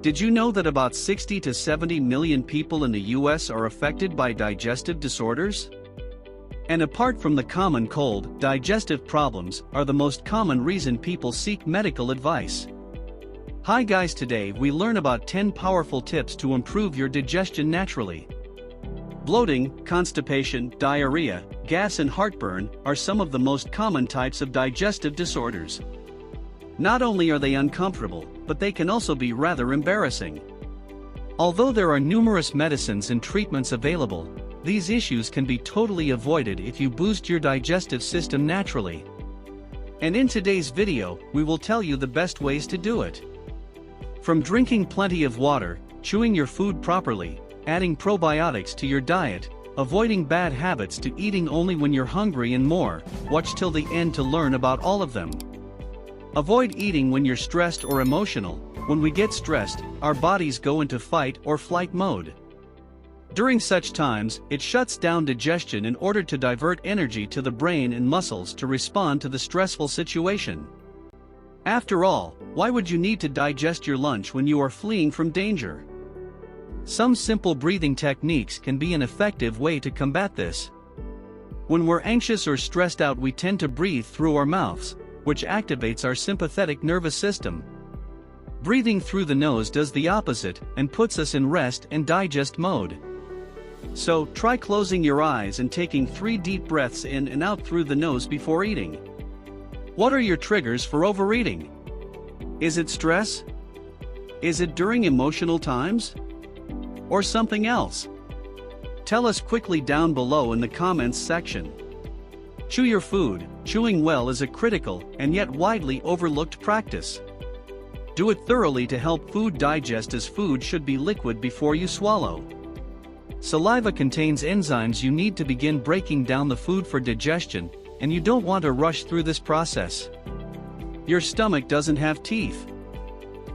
Did you know that about 60 to 70 million people in the US are affected by digestive disorders? And apart from the common cold, digestive problems are the most common reason people seek medical advice. Hi guys, today we learn about 10 powerful tips to improve your digestion naturally. Bloating, constipation, diarrhea, gas and heartburn are some of the most common types of digestive disorders. Not only are they uncomfortable, but they can also be rather embarrassing. Although there are numerous medicines and treatments available, these issues can be totally avoided if you boost your digestive system naturally. And in today's video, we will tell you the best ways to do it. From drinking plenty of water, chewing your food properly, adding probiotics to your diet, avoiding bad habits to eating only when you're hungry and more, watch till the end to learn about all of them. Avoid eating when you're stressed or emotional. When we get stressed, our bodies go into fight or flight mode. During such times, it shuts down digestion in order to divert energy to the brain and muscles to respond to the stressful situation. After all, why would you need to digest your lunch when you are fleeing from danger? Some simple breathing techniques can be an effective way to combat this. When we're anxious or stressed out, we tend to breathe through our mouths, which activates our sympathetic nervous system. Breathing through the nose does the opposite and puts us in rest and digest mode. So, try closing your eyes and taking 3 deep breaths in and out through the nose before eating. What are your triggers for overeating? Is it stress? Is it during emotional times? Or something else? Tell us quickly down below in the comments section. Chew your food. Chewing well is a critical and yet widely overlooked practice. Do it thoroughly to help food digest, as food should be liquid before you swallow. Saliva contains enzymes you need to begin breaking down the food for digestion, and you don't want to rush through this process. Your stomach doesn't have teeth.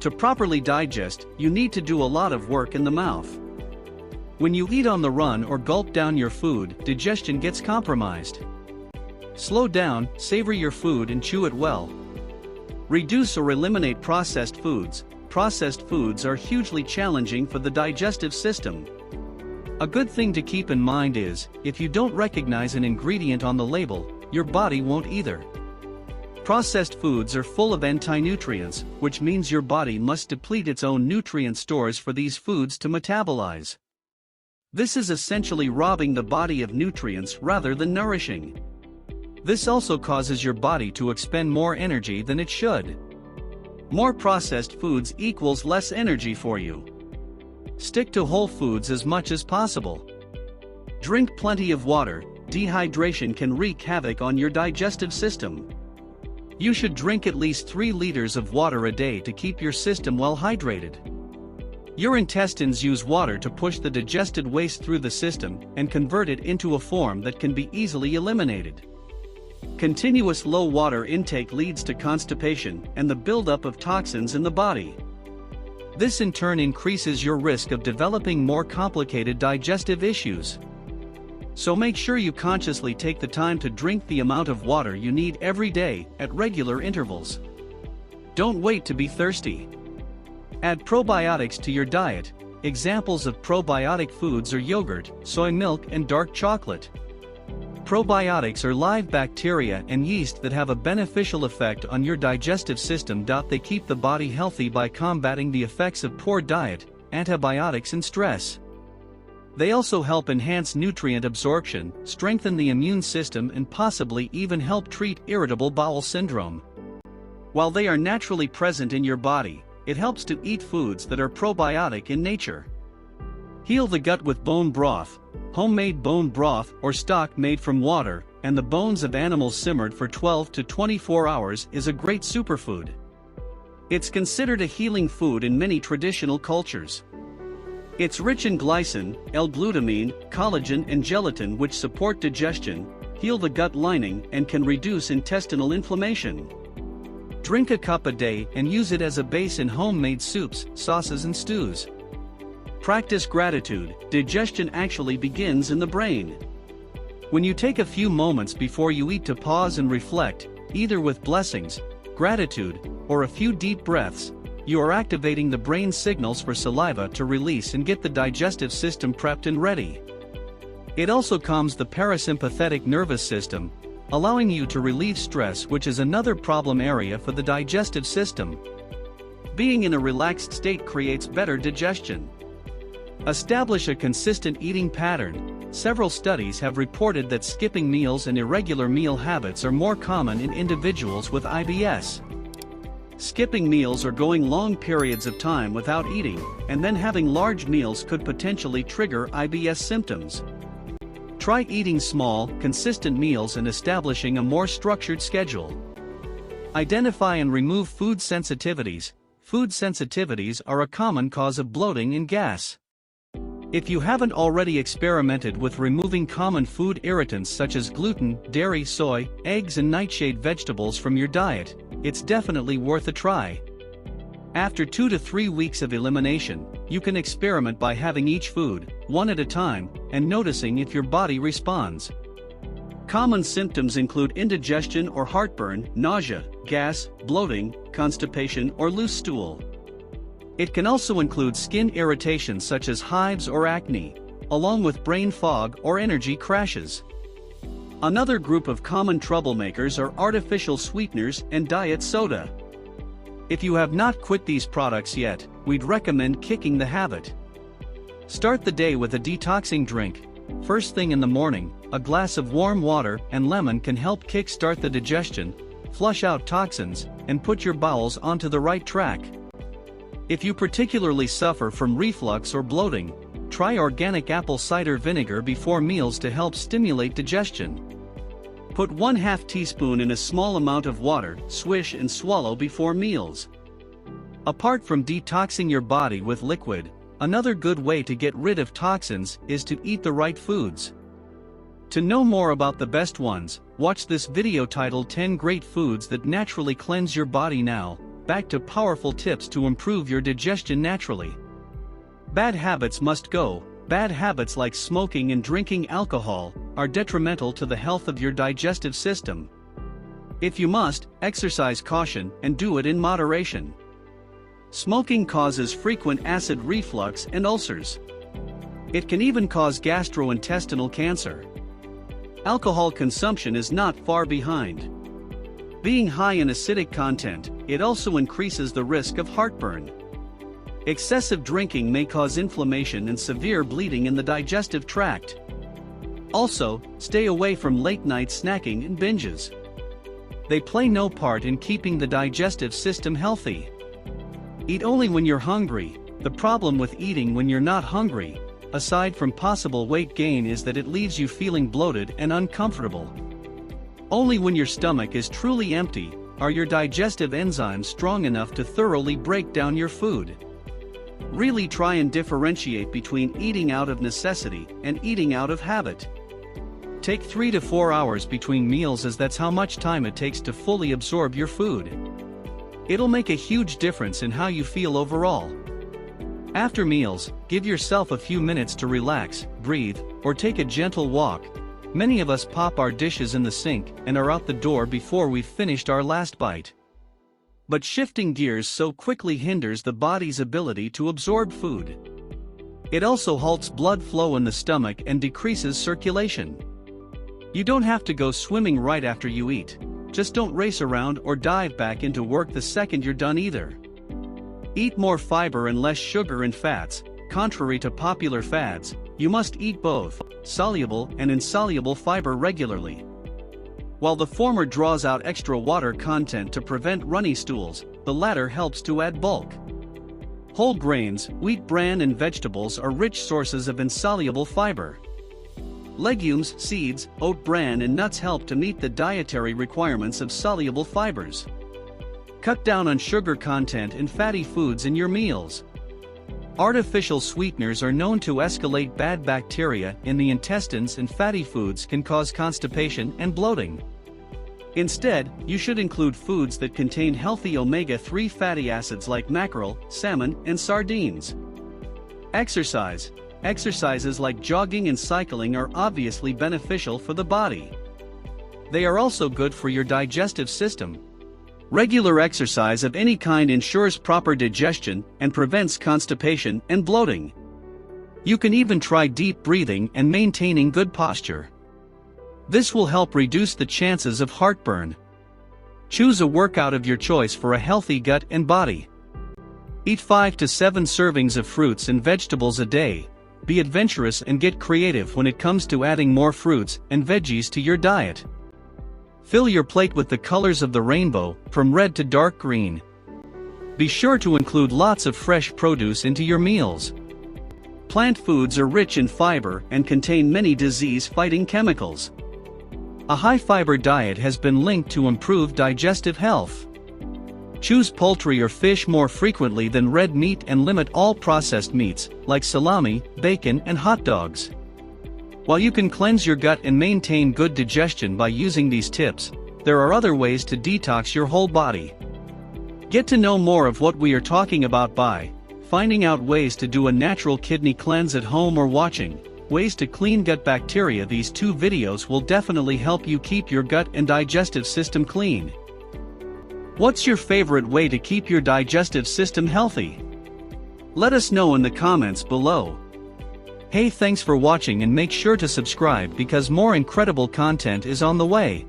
To properly digest, you need to do a lot of work in the mouth. When you eat on the run or gulp down your food, digestion gets compromised. Slow down, savor your food and chew it well. Reduce or eliminate processed foods. Processed foods are hugely challenging for the digestive system. A good thing to keep in mind is, if you don't recognize an ingredient on the label, your body won't either. Processed foods are full of anti-nutrients, which means your body must deplete its own nutrient stores for these foods to metabolize. This is essentially robbing the body of nutrients rather than nourishing. This also causes your body to expend more energy than it should. More processed foods equals less energy for you. Stick to whole foods as much as possible. Drink plenty of water. Dehydration can wreak havoc on your digestive system. You should drink at least 3 liters of water a day to keep your system well hydrated. Your intestines use water to push the digested waste through the system and convert it into a form that can be easily eliminated. Continuous low water intake leads to constipation and the buildup of toxins in the body. This in turn increases your risk of developing more complicated digestive issues. So make sure you consciously take the time to drink the amount of water you need every day at regular intervals. Don't wait to be thirsty. Add probiotics to your diet. Examples of probiotic foods are yogurt, soy milk, and dark chocolate. Probiotics are live bacteria and yeast that have a beneficial effect on your digestive system. They keep the body healthy by combating the effects of poor diet, antibiotics, and stress. They also help enhance nutrient absorption, strengthen the immune system, and possibly even help treat irritable bowel syndrome. While they are naturally present in your body, it helps to eat foods that are probiotic in nature. Heal the gut with bone broth. Homemade bone broth or stock made from water and the bones of animals simmered for 12 to 24 hours is a great superfood. It's considered a healing food in many traditional cultures. It's rich in glycine, L-glutamine, collagen, and gelatin, which support digestion, heal the gut lining, and can reduce intestinal inflammation. Drink a cup a day and use it as a base in homemade soups, sauces, and stews. Practice gratitude. Digestion actually begins in the brain. When you take a few moments before you eat to pause and reflect, either with blessings, gratitude, or a few deep breaths, you are activating the brain's signals for saliva to release and get the digestive system prepped and ready. It also calms the parasympathetic nervous system, allowing you to relieve stress, which is another problem area for the digestive system. Being in a relaxed state creates better digestion. Establish a consistent eating pattern. Several studies have reported that skipping meals and irregular meal habits are more common in individuals with IBS. Skipping meals or going long periods of time without eating, and then having large meals could potentially trigger IBS symptoms. Try eating small, consistent meals and establishing a more structured schedule. Identify and remove food sensitivities. Food sensitivities are a common cause of bloating and gas. If you haven't already experimented with removing common food irritants such as gluten, dairy, soy, eggs and nightshade vegetables from your diet, it's definitely worth a try. After 2 to 3 weeks of elimination, you can experiment by having each food, one at a time, and noticing if your body responds. Common symptoms include indigestion or heartburn, nausea, gas, bloating, constipation or loose stool. It can also include skin irritation such as hives or acne, along with brain fog or energy crashes. Another group of common troublemakers are artificial sweeteners and diet soda. If you have not quit these products yet, we'd recommend kicking the habit. Start the day with a detoxing drink. First thing in the morning, a glass of warm water and lemon can help kickstart the digestion, flush out toxins, and put your bowels onto the right track. If you particularly suffer from reflux or bloating, try organic apple cider vinegar before meals to help stimulate digestion. Put 1/2 teaspoon in a small amount of water, swish and swallow before meals. Apart from detoxing your body with liquid, another good way to get rid of toxins is to eat the right foods. To know more about the best ones, watch this video titled 10 Great Foods That Naturally Cleanse Your Body. Now, back to powerful tips to improve your digestion naturally. Bad habits must go. Bad habits like smoking and drinking alcohol are detrimental to the health of your digestive system. If you must, exercise caution and do it in moderation. Smoking causes frequent acid reflux and ulcers. It can even cause gastrointestinal cancer. Alcohol consumption is not far behind. Being high in acidic content, it also increases the risk of heartburn. Excessive drinking may cause inflammation and severe bleeding in the digestive tract. Also, stay away from late-night snacking and binges. They play no part in keeping the digestive system healthy. Eat only when you're hungry. The problem with eating when you're not hungry, aside from possible weight gain, is that it leaves you feeling bloated and uncomfortable. Only when your stomach is truly empty are your digestive enzymes strong enough to thoroughly break down your food. Really try and differentiate between eating out of necessity and eating out of habit. Take 3 to 4 hours between meals, as that's how much time it takes to fully absorb your food. It'll make a huge difference in how you feel overall. After meals, give yourself a few minutes to relax, breathe, or take a gentle walk. Many of us pop our dishes in the sink and are out the door before we've finished our last bite. But shifting gears so quickly hinders the body's ability to absorb food. It also halts blood flow in the stomach and decreases circulation. You don't have to go swimming right after you eat. Just don't race around or dive back into work the second you're done either. Eat more fiber and less sugar and fats. Contrary to popular fads, you must eat both soluble and insoluble fiber regularly. While the former draws out extra water content to prevent runny stools, the latter helps to add bulk. Whole grains, wheat bran and vegetables are rich sources of insoluble fiber. Legumes, seeds, oat bran and nuts help to meet the dietary requirements of soluble fibers. Cut down on sugar content and fatty foods in your meals. Artificial sweeteners are known to escalate bad bacteria in the intestines, and fatty foods can cause constipation and bloating. Instead, you should include foods that contain healthy omega-3 fatty acids like mackerel, salmon, and sardines. Exercise. Exercises like jogging and cycling are obviously beneficial for the body. They are also good for your digestive system. Regular exercise of any kind ensures proper digestion and prevents constipation and bloating. You can even try deep breathing and maintaining good posture. This will help reduce the chances of heartburn. Choose a workout of your choice for a healthy gut and body. Eat 5 to 7 servings of fruits and vegetables a day. Be adventurous and get creative when it comes to adding more fruits and veggies to your diet. Fill your plate with the colors of the rainbow, from red to dark green. Be sure to include lots of fresh produce into your meals. Plant foods are rich in fiber and contain many disease-fighting chemicals. A high-fiber diet has been linked to improved digestive health. Choose poultry or fish more frequently than red meat and limit all processed meats, like salami, bacon, and hot dogs. While you can cleanse your gut and maintain good digestion by using these tips, there are other ways to detox your whole body. Get to know more of what we are talking about by finding out ways to do a natural kidney cleanse at home or watching ways to clean gut bacteria. These 2 videos will definitely help you keep your gut and digestive system clean. What's your favorite way to keep your digestive system healthy? Let us know in the comments below. Hey, thanks for watching and make sure to subscribe because more incredible content is on the way.